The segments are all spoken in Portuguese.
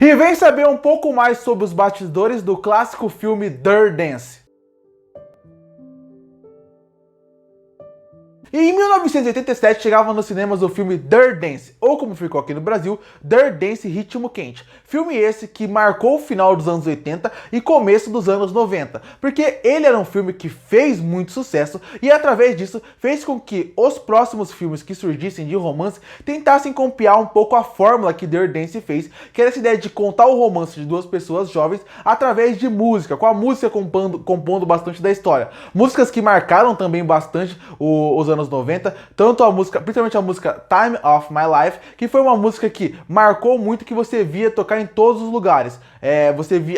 E vem saber um pouco mais sobre os bastidores do clássico filme Dirty Dancing. E em 1987 chegava nos cinemas o filme Dirty Dancing, ou como ficou aqui no Brasil, Dirty Dancing Ritmo Quente. Filme esse que marcou o final dos anos 80 e começo dos anos 90, porque ele era um filme que fez muito sucesso e através disso fez com que os próximos filmes que surgissem de romance tentassem copiar um pouco a fórmula que Dirty Dancing fez, que era essa ideia de contar o romance de duas pessoas jovens através de música, com a música compondo bastante da história. Músicas que marcaram também bastante os anos 90, tanto a música, principalmente a música Time of My Life, que foi uma música que marcou muito, que você via tocar em todos os lugares.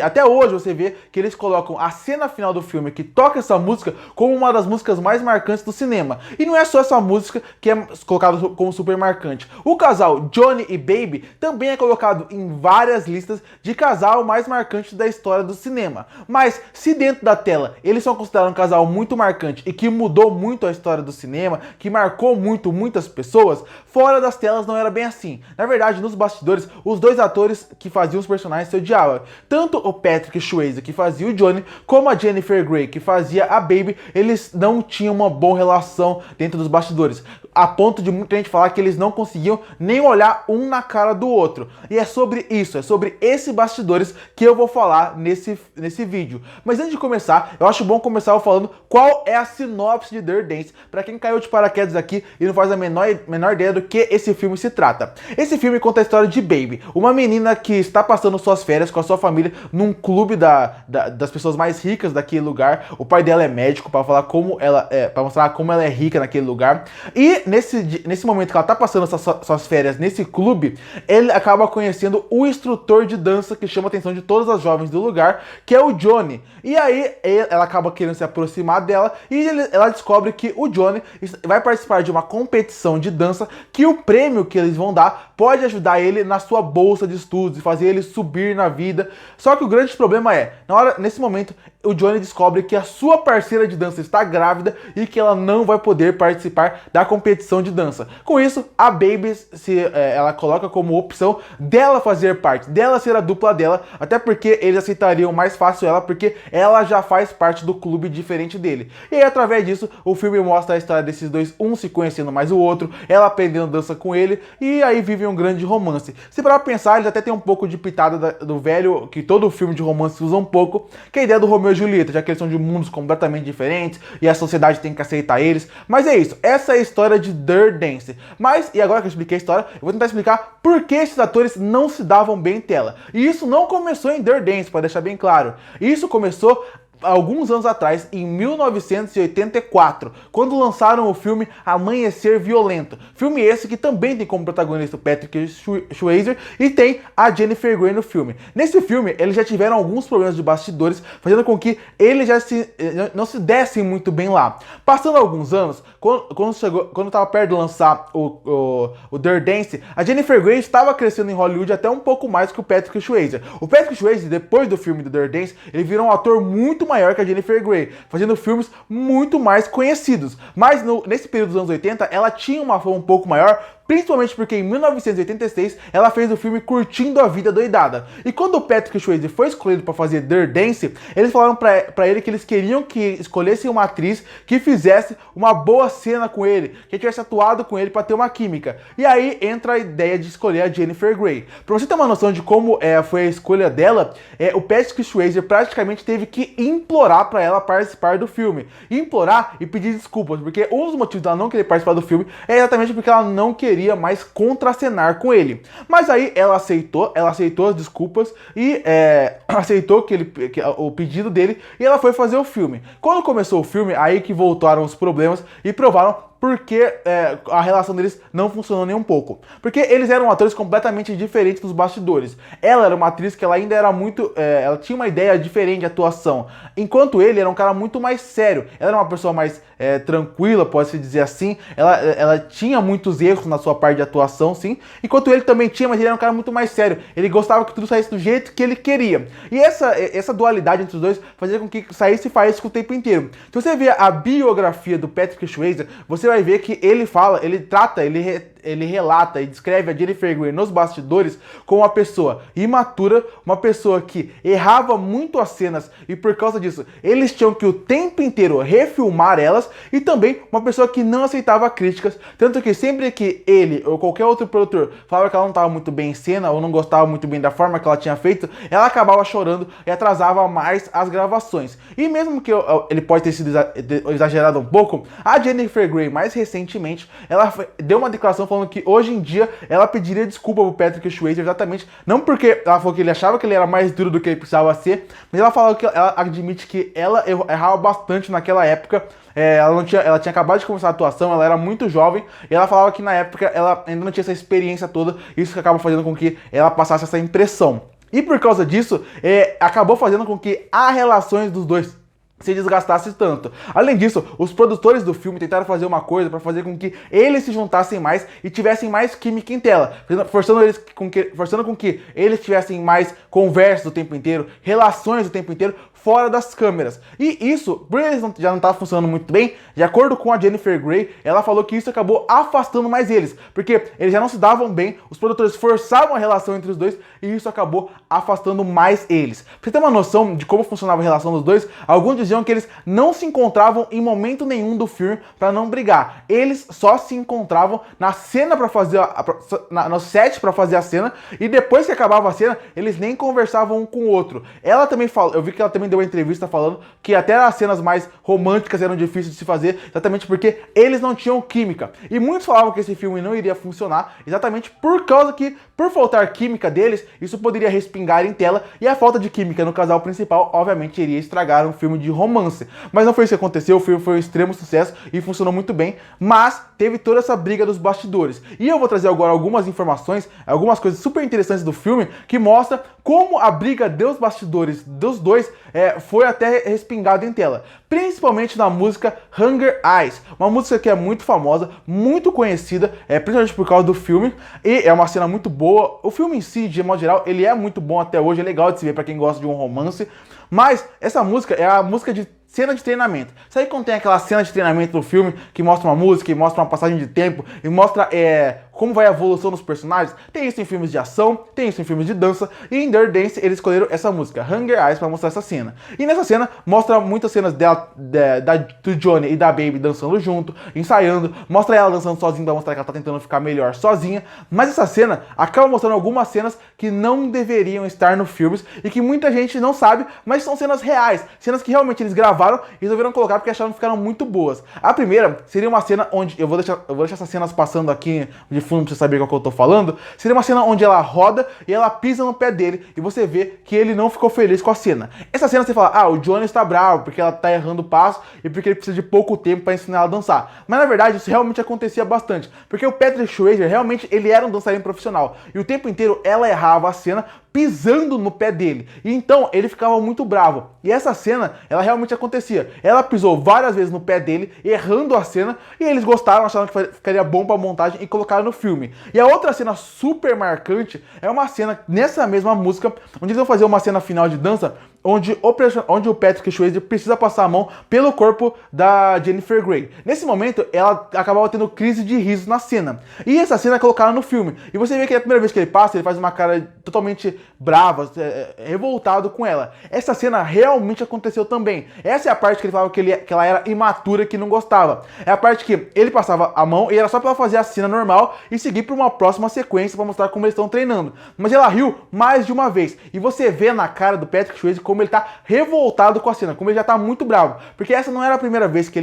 Até hoje você vê que eles colocam a cena final do filme que toca essa música como uma das músicas mais marcantes do cinema. E não é só essa música que é colocada como super marcante. O casal Johnny e Baby também é colocado em várias listas de casal mais marcante da história do cinema. Mas se dentro da tela eles são considerados um casal muito marcante e que mudou muito a história do cinema, que marcou muitas pessoas, fora das telas não era bem assim. Na verdade, nos bastidores, os dois atores que faziam os personagens se odiavam. Tanto o Patrick Swayze, que fazia o Johnny, como a Jennifer Grey, que fazia a Baby, eles não tinham uma boa relação dentro dos bastidores, a ponto de muita gente falar que eles não conseguiam nem olhar um na cara do outro. E é sobre isso, é sobre esses bastidores que eu vou falar nesse vídeo. Mas antes de começar, eu acho bom começar falando qual é a sinopse de Dirty Dancing, para quem caiu de paraquedas aqui e não faz a menor ideia do que esse filme se trata. Esse filme conta a história de Baby, uma menina que está passando suas férias com a sua família num clube das pessoas mais ricas daquele lugar. O pai dela é médico, para falar como ela para mostrar como ela é rica naquele lugar. E nesse momento que ela tá passando suas férias nesse clube, ele acaba conhecendo o instrutor de dança que chama a atenção de todas as jovens do lugar, que é o Johnny. E aí ela acaba querendo se aproximar dela e ela descobre que o Johnny vai participar de uma competição de dança, que o prêmio que eles vão dar pode ajudar ele na sua bolsa de estudos e fazer ele subir na vida. Só que o grande problema é, nesse momento, o Johnny descobre que a sua parceira de dança está grávida e que ela não vai poder participar da competição de dança. Com isso, a Baby ela coloca como opção dela fazer parte, dela ser a dupla dela, até porque eles aceitariam mais fácil ela, porque ela já faz parte do clube diferente dele. E aí, através disso, o filme mostra a história desses dois, um se conhecendo mais o outro, ela aprendendo dança com ele, e aí vivem um grande romance. Se parar pra pensar, eles até tem um pouco de pitada do velho, que todo filme de romance usa um pouco, que é a ideia do Romeu e Julieta, já que eles são de mundos completamente diferentes e a sociedade tem que aceitar eles. Mas é isso, essa é a história de Dirty Dancing. E agora que eu expliquei a história, eu vou tentar explicar por que esses atores não se davam bem em tela. E isso não começou em Dirty Dancing, para deixar bem claro. Isso começou alguns anos atrás, em 1984, quando lançaram o filme Amanhecer Violento. Filme esse que também tem como protagonista o Patrick Swayze e tem a Jennifer Grey no filme. Nesse filme, eles já tiveram alguns problemas de bastidores, fazendo com que eles não se dessem muito bem lá. Passando alguns anos, quando estava perto de lançar o Dirty Dancing, a Jennifer Grey estava crescendo em Hollywood até um pouco mais que o Patrick Swayze. O Patrick Swayze, depois do filme do Dirty Dancing, ele virou um ator muito maior que a Jennifer Grey, fazendo filmes muito mais conhecidos. Mas nesse período dos anos 80, ela tinha uma fama um pouco maior, principalmente porque em 1986 ela fez o filme Curtindo a Vida Doidada. E quando o Patrick Swayze foi escolhido para fazer Dirty Dancing, eles falaram para ele que eles queriam que escolhessem uma atriz que fizesse uma boa cena com ele, que tivesse atuado com ele para ter uma química. E aí entra a ideia de escolher a Jennifer Grey. Para você ter uma noção de como foi a escolha dela, o Patrick Swayze praticamente teve que implorar para ela participar do filme. Implorar e pedir desculpas, porque um dos motivos dela não querer participar do filme é exatamente porque ela não queria mais contracenar com ele. Mas aí ela aceitou as desculpas e aceitou o pedido dele e ela foi fazer o filme. Quando começou o filme, aí que voltaram os problemas e provaram porque a relação deles não funcionou nem um pouco. Porque eles eram atores completamente diferentes dos bastidores. Ela era uma atriz que ela ainda era muito... ela tinha uma ideia diferente de atuação. Enquanto ele era um cara muito mais sério. Ela era uma pessoa mais tranquila, pode-se dizer assim. Ela tinha muitos erros na sua parte de atuação, sim. Enquanto ele também tinha, mas ele era um cara muito mais sério. Ele gostava que tudo saísse do jeito que ele queria. E essa dualidade entre os dois fazia com que saísse e faísse o tempo inteiro. Se você ver a biografia do Patrick Swayze, você vai ver que ele ele relata e descreve a Jennifer Grey nos bastidores como uma pessoa imatura, uma pessoa que errava muito as cenas e por causa disso eles tinham que o tempo inteiro refilmar elas, e também uma pessoa que não aceitava críticas, tanto que sempre que ele ou qualquer outro produtor falava que ela não estava muito bem em cena ou não gostava muito bem da forma que ela tinha feito, ela acabava chorando e atrasava mais as gravações. E mesmo que ele pode ter sido exagerado um pouco, a Jennifer Grey mais recentemente ela deu uma declaração falando que hoje em dia ela pediria desculpa pro Patrick Swayze, exatamente, não porque ela falou que ele achava que ele era mais duro do que ele precisava ser, mas ela falou que ela admite que ela errava bastante naquela época. Ela tinha acabado de começar a atuação, ela era muito jovem, e ela falava que na época ela ainda não tinha essa experiência toda, isso que acaba fazendo com que ela passasse essa impressão. E por causa disso, acabou fazendo com que as relações dos dois se desgastasse tanto. Além disso, os produtores do filme tentaram fazer uma coisa para fazer com que eles se juntassem mais e tivessem mais química em tela, forçando com que eles tivessem mais conversas o tempo inteiro, relações o tempo inteiro, fora das câmeras. E isso, por eles já não estar funcionando muito bem, de acordo com a Jennifer Grey, ela falou que isso acabou afastando mais eles, porque eles já não se davam bem, os produtores forçavam a relação entre os dois e isso acabou afastando mais eles. Pra você ter uma noção de como funcionava a relação dos dois, alguns diziam que eles não se encontravam em momento nenhum do filme para não brigar. Eles só se encontravam na cena para fazer no set para fazer a cena, e depois que acabava a cena, eles nem conversavam um com o outro. Ela também falou, eu vi que ela também deu uma entrevista falando que até as cenas mais românticas eram difíceis de se fazer, exatamente porque eles não tinham química. E muitos falavam que esse filme não iria funcionar, exatamente por causa que, por faltar química deles, isso poderia respingar em tela, e a falta de química no casal principal, obviamente, iria estragar um filme de romance. Mas não foi isso que aconteceu, o filme foi um extremo sucesso e funcionou muito bem, mas teve toda essa briga dos bastidores. E eu vou trazer agora algumas informações, algumas coisas super interessantes do filme, que mostra como a briga dos bastidores dos dois foi até respingado em tela. Principalmente na música Hunger Eyes, uma música que é muito famosa, muito conhecida, principalmente por causa do filme, e é uma cena muito boa. O filme em si, de modo geral, ele é muito bom até hoje, é legal de se ver para quem gosta de um romance, mas essa música é a música de cena de treinamento. Sabe quando tem aquela cena de treinamento do filme que mostra uma música, que mostra uma passagem de tempo e mostra como vai a evolução dos personagens? Tem isso em filmes de ação, tem isso em filmes de dança, e em Dirty Dance eles escolheram essa música, Hunger Eyes, para mostrar essa cena. E nessa cena mostra muitas cenas do Johnny e da Baby dançando junto, ensaiando, mostra ela dançando sozinha para mostrar que ela tá tentando ficar melhor sozinha, mas essa cena acaba mostrando algumas cenas que não deveriam estar no filme e que muita gente não sabe, mas são cenas reais, cenas que realmente eles gravaram e resolveram colocar porque acharam que ficaram muito boas. A primeira seria uma cena onde, eu vou deixar essas cenas passando aqui de fundo pra você saber qual que eu tô falando, seria uma cena onde ela roda e ela pisa no pé dele e você vê que ele não ficou feliz com a cena. Essa cena você fala, o Johnny está bravo porque ela tá errando o passo e porque ele precisa de pouco tempo para ensinar ela a dançar. Mas na verdade isso realmente acontecia bastante, porque o Patrick Swayze realmente ele era um dançarino profissional e o tempo inteiro ela errava a cena pisando no pé dele, e então ele ficava muito bravo. E essa cena, ela realmente acontecia. Ela pisou várias vezes no pé dele, errando a cena, e eles gostaram, acharam que ficaria bom pra montagem e colocaram no filme. E a outra cena super marcante é uma cena nessa mesma música, onde eles vão fazer uma cena final de dança, onde o Patrick Swayze precisa passar a mão pelo corpo da Jennifer Grey. Nesse momento, ela acabava tendo crise de riso na cena. E essa cena é colocada no filme. E você vê que a primeira vez que ele passa, ele faz uma cara totalmente brava, revoltado com ela. Essa cena realmente aconteceu também. Essa é a parte que ele falava que ela era imatura, que não gostava. É a parte que ele passava a mão e era só pra ela fazer a cena normal e seguir para uma próxima sequência para mostrar como eles estão treinando. Mas ela riu mais de uma vez. E você vê na cara do Patrick Swayze como ele tá revoltado com a cena, como ele já tá muito bravo. Porque essa não era a primeira vez que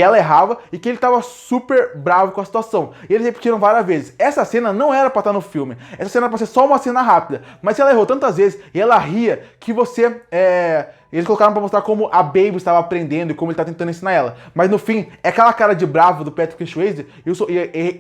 ela errava e que ele tava super bravo com a situação. E eles repetiram várias vezes. Essa cena não era pra estar no filme. Essa cena era pra ser só uma cena rápida. Mas se ela errou tantas vezes e ela ria que você eles colocaram pra mostrar como a Baby estava aprendendo e como ele tá tentando ensinar ela. Mas no fim, é aquela cara de bravo do Patrick Swayze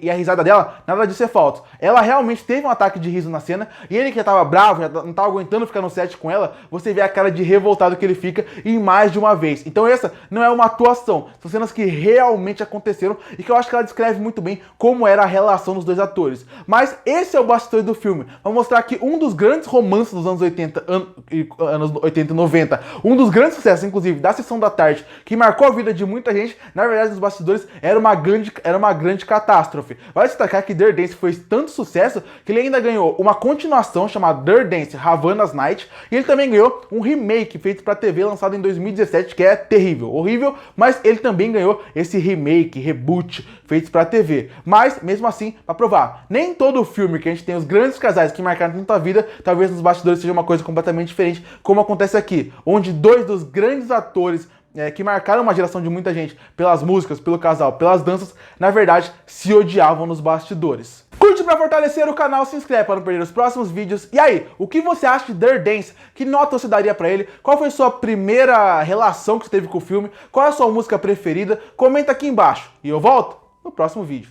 e a risada dela, nada disso é falso. Ela realmente teve um ataque de riso na cena e ele que já tava bravo, já não tava aguentando ficar no set com ela, você vê a cara de revoltado que ele fica em mais de uma vez. Então essa não é uma atuação, são cenas que realmente aconteceram e que eu acho que ela descreve muito bem como era a relação dos dois atores. Mas esse é o bastidor do filme. Vamos mostrar que um dos grandes romances dos anos 80 e 90, Um dos grandes sucessos, inclusive, da Sessão da Tarde, que marcou a vida de muita gente, na verdade, nos bastidores, era uma grande catástrofe. Vale destacar que Dirty Dance foi tanto sucesso que ele ainda ganhou uma continuação chamada Dirty Dance Havana's Night, e ele também ganhou um remake feito pra TV lançado em 2017, que é terrível, horrível, mas ele também ganhou esse remake, reboot, feito pra TV. Mas, mesmo assim, pra provar, nem todo filme que a gente tem os grandes casais que marcaram tanto a vida, talvez nos bastidores seja uma coisa completamente diferente, como acontece aqui, onde dois dos grandes atores que marcaram uma geração de muita gente pelas músicas, pelo casal, pelas danças, na verdade, se odiavam nos bastidores. Curte pra fortalecer o canal, se inscreve para não perder os próximos vídeos. E aí, o que você acha de Dirty Dance? Que nota você daria pra ele? Qual foi sua primeira relação que você teve com o filme? Qual é a sua música preferida? Comenta aqui embaixo. E eu volto no próximo vídeo.